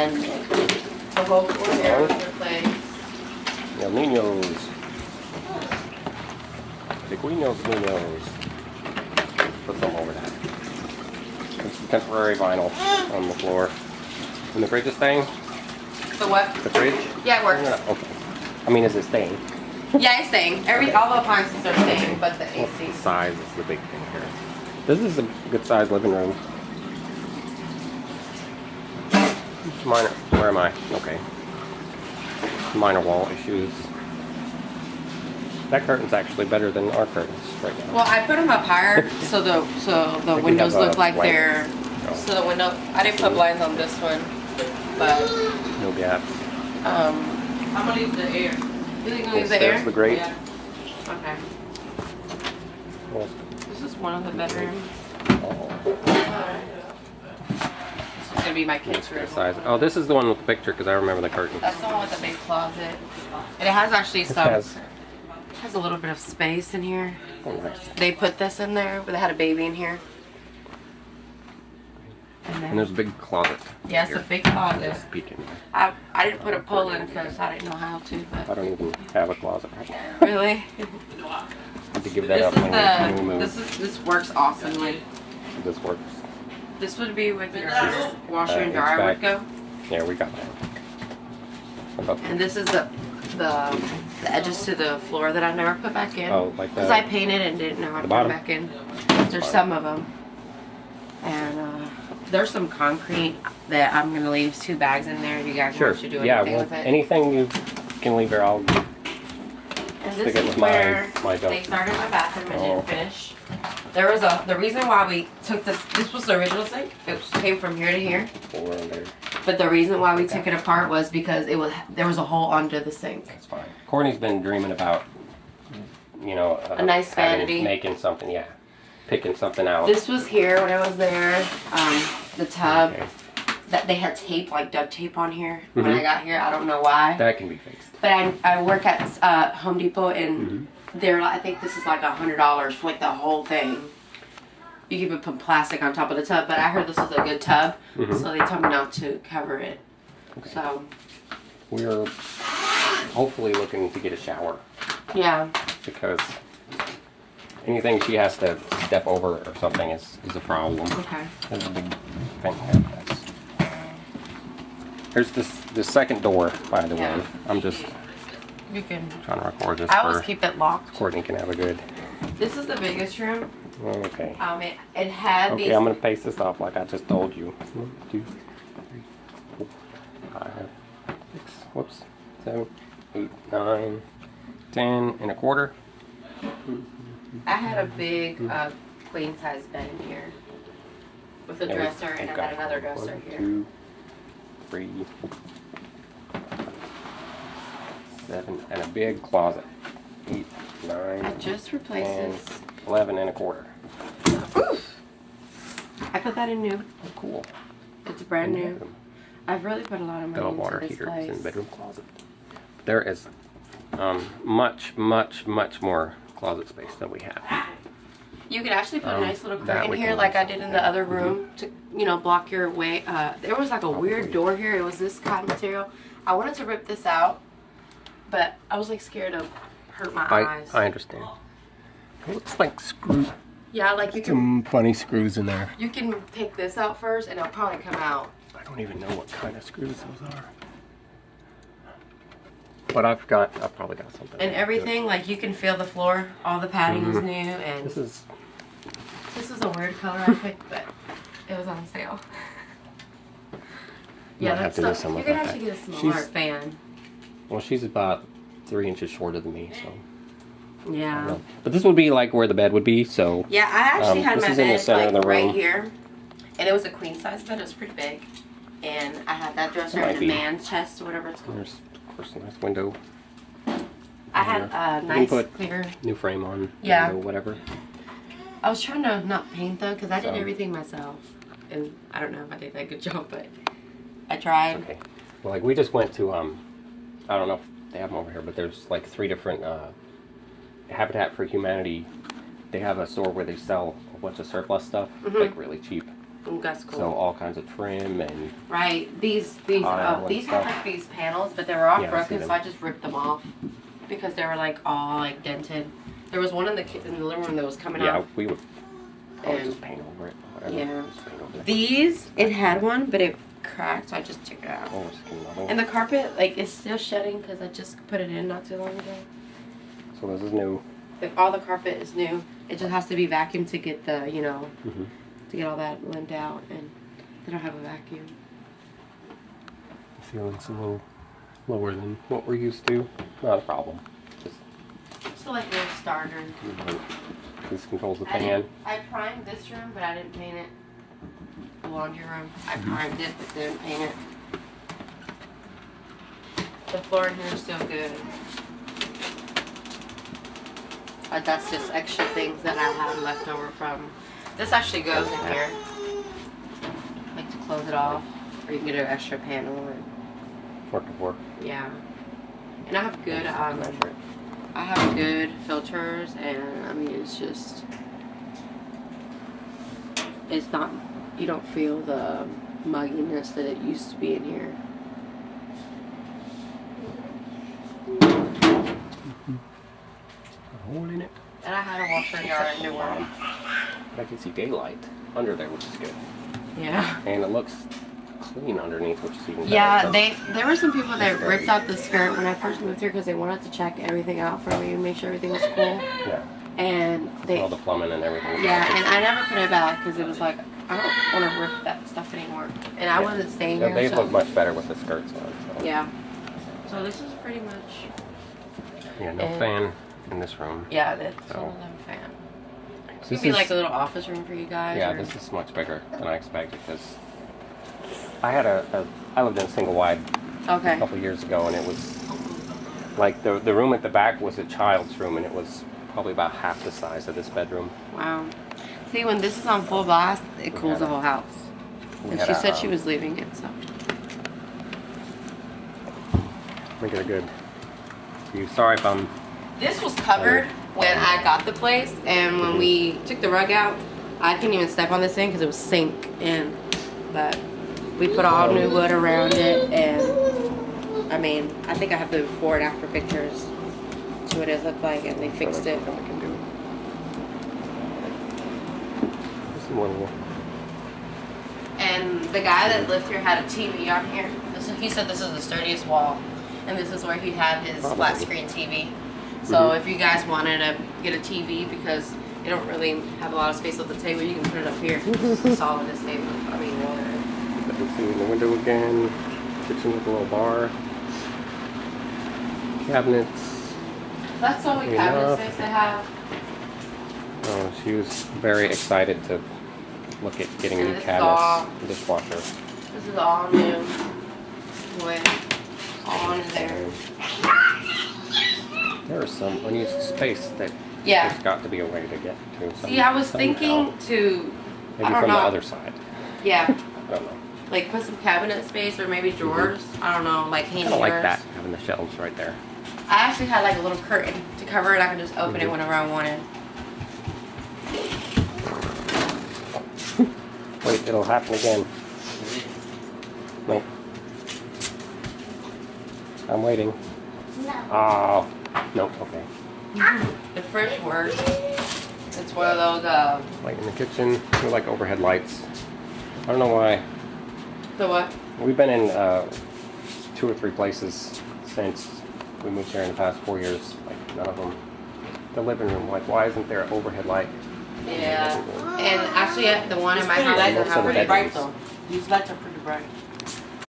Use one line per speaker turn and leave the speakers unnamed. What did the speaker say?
then the whole floor here was replaced.
El Niños. Niños. Put some over that. There's some temporary vinyl on the floor. And the fridge is staying?
The what?
The fridge?
Yeah, it works.
Yeah, okay. I mean, is it staying?
Yeah, it's staying. All the appliances are staying, but the
Well,
AC.
the size is the big thing here. This is a good sized living room. Minor, where am I? Okay. Minor wall issues. That curtain's actually better than our curtains right now.
Well, I put them up higher so the
think we
windows
have a
look like
blank.
they're.
Oh.
So the window. I didn't put blinds on this one, but
No gaps.
I'm gonna leave the air. You think I'll leave the
There's
air?
the grate.
Yeah. Okay.
Well,
This is one of the bedrooms.
oh,
This is gonna be my kids' room.
size. Oh, this is the one with the picture because I remember the curtain.
That's the one with the big closet. And it has actually
It
some.
has.
Has a little bit of space in here.
Oh, nice.
They put this in there, but they had a baby in here. And then,
And there's a big closet.
yeah, it's a big closet.
Just peeking.
I didn't put a pull in because I didn't know how to,
I
but
don't even have a closet right now.
really,
I have to give that up when we move.
this works awesomely.
This works.
This would be with your washer and
HVAC.
dryer would go,
Yeah, we got that. What about
and this is the edges to the floor that I've never put back in.
Oh, like
Because
that.
I painted and didn't know how to
The
put it
bottom?
back in. There's
fine.
some of them, and there's some concrete that I'm gonna leave 2 bags in there if you guys
Sure.
want to do
Yeah,
anything
well,
with it.
anything you can leave here, I'll.
And
stick
this
it
is
with my
where
junk.
they started my bathroom and
Oh.
didn't finish. There was the reason why we took this was the original sink. It came from here to here.
Pour in there.
But the reason why we took it apart was because there was a hole under the sink.
That's fine. Courtney's been dreaming about, you know,
A nice
having-
vanity.
making something. Yeah, picking something out.
This was here when I was there. The tub
Okay.
that they had tape, like duct tape on here when
Mhm.
I got here. I don't know why.
That can be fixed.
But I work at Home Depot and
Mhm.
they're I think this is like $100 for like the whole thing. You can even put plastic on top of the tub, but I heard this was a good tub,
Mhm.
so they told me not to cover it.
Okay.
So
We're hopefully looking to get a shower
yeah,
because anything she has to step over or something is a problem.
okay.
There's a big thing here. Here's the second door, by the
Yeah.
way. I'm just
You can.
trying to record this
I always
for
keep it locked.
Courtney can have a good.
This is the biggest room.
Okay.
It had
Okay,
these.
I'm gonna paste this off like I just told you. 1, 2, 3, 4, 5, 6, whoops, 7, 8, 9, 10 and a quarter.
I had a big queen size bed in here with a
Yeah,
dresser, and
we've
I
got
had another dresser
1,
here.
2, 3, 7, and a big closet. 8, 9,
I just replaced
10,
this.
11 and a quarter.
I put that in new.
Oh, cool.
It's brand new. I've really put a lot of money
Got a
into
water
this
heater
place.
in the bedroom closet. There is much more closet space than we have.
You could actually put a nice little
that
curtain
we
here,
can
like I
use.
did in the other room, to block your way. There was like a weird door here. It was this cotton material. I wanted to rip this out, but I was like scared to hurt my eyes.
I understand. It looks like screw.
Yeah, like you can
Some funny screws in there.
take this out first, and it'll probably come out.
I don't even know what kind of screws those are. But I've probably got something.
And everything, like you can feel the floor. All the padding is new, and
This is
a weird color I picked, but it was on sale. Yeah,
Might have
that's
to do
stuff.
something
You could
like
actually
that.
get a smaller
She's-
fan.
well, she's about 3 inches shorter than me, so. I
Yeah.
don't know. But this would be like where the bed would be, so.
Yeah, I actually had
this
my
is in the
bed
center of
like
the
right
room.
here, and it was a queen size bed. It was pretty big, and I had that dresser
Might
and a
be.
man's chest or whatever it's called.
There's, of course, a nice window.
I had a nice
put-
clear.
New frame on.
Yeah.
Window, whatever.
I was trying to not paint though, because I did
So-
everything myself, and I don't know if I did a good job, but I tried.
Okay. Well, like we just went to I don't know if they have them over here, but there's like 3 different Habitat for Humanity. They have a store where they sell a bunch of surplus stuff, like really cheap.
That's cool.
So all kinds of trim and
Right. These
Tile and
these
stuff.
have like these panels, but they were all
Yeah, I see
broken,
them.
so I just ripped them off because they were like all like dented. There was one in the living room that was coming
yeah,
out.
we would probably
And-
just paint over it. Whatever.
Yeah.
Just paint over it.
These it had one, but it cracked, so I just took it out.
Oh, it's another one.
And the carpet like is still shedding because I just put it in not too long ago.
So this is new.
Like all the carpet is new. It just has to be vacuumed to get the
Mm-hmm.
to get all that limbed out, and they don't have a vacuum.
The ceiling's a little lower than what we're used to. Not a problem. Just
So like a little starter.
this controls the
I
fan.
primed this room, but I didn't paint it. The laundry room. I primed it, but didn't paint it. The floor in here is still good. But that's just extra things that I had left over from. This actually goes in here. Like to close it off. Or you can get an extra panel. Or,
Work to work.
yeah. And I have good,
Measure it.
I have good filters, and I mean, it's just, it's not, you don't feel the mugginess that it used to be in here.
A hole in it.
And I had a washer and dryer in new one.
I can see daylight under there, which is good.
Yeah.
And it looks clean underneath, which is even better.
Yeah, there were some people that ripped out the skirt when I first moved here because they wanted to check everything out for me and make sure everything was cool.
Yeah.
And they,
All the plumbing and everything.
yeah, and I never put it back because it was like, I don't want to rip that stuff anymore. And I wasn't staying
Yeah,
here,
they
so.
look much better with the skirts on. So.
Yeah. So this is pretty much,
Yeah, no fan in this room.
yeah, that's
So.
one of them fan. This
This
could be
is-
like a little office room for you guys.
Yeah,
or,
this is much bigger than I expected because I had I lived in a single wide a
Okay.
couple years ago, and it was like the room at the back was a child's room, and it was probably about half the size of this bedroom.
Wow. See, when this is on full blast, it cools the whole house.
We
And
had
she
a,
said she was leaving it, so.
Make it a good view. Sorry if I'm.
This was covered when I got the place, and when we took the rug out, I couldn't even step on this thing because it was sink in. But we put all new wood around it, and I mean, I think I have the before and after pictures to what it looked like, and they fixed it.
What we can do. Just one more.
And the guy that lived here had a TV on here. He said this is the sturdiest wall, and this is where he had his
Probably.
flat screen TV. So if you guys wanted to get a TV because you don't really have a lot of space with the table, you can put it up here. It's all in this table. I mean,
Let me see the window again. Kitchen with a little bar. Cabinets.
that's all we
Enough.
cabinet space they have.
Oh, she was very excited to look at getting
And
new
this is
cabinets,
all-
dishwasher.
This is all new wood, all in there.
There is some unused space that
Yeah.
there's got to be a way to get to.
See, I was
somehow.
thinking to,
Maybe
I don't
from
know.
the other side.
yeah,
I don't know.
like put some cabinet space or maybe drawers. I don't know, like
I
handy
don't like
drawers.
that, having the shelves right there.
I actually had like a little curtain to cover it. I could just open it whenever I wanted.
Wait, it'll happen again. Nope. I'm waiting. Oh, nope, okay.
The fridge works. It's one of those,
Light in the kitchen. We like overhead lights. I don't know why.
the what?
We've been in 2 or 3 places since we moved here in the past 4 years. Like, none of them. The living room, like, why isn't there an overhead light?
Yeah. And actually, the one in my house
pretty-
is
most of the
pretty bright
bedrooms.
though. These lights are pretty bright.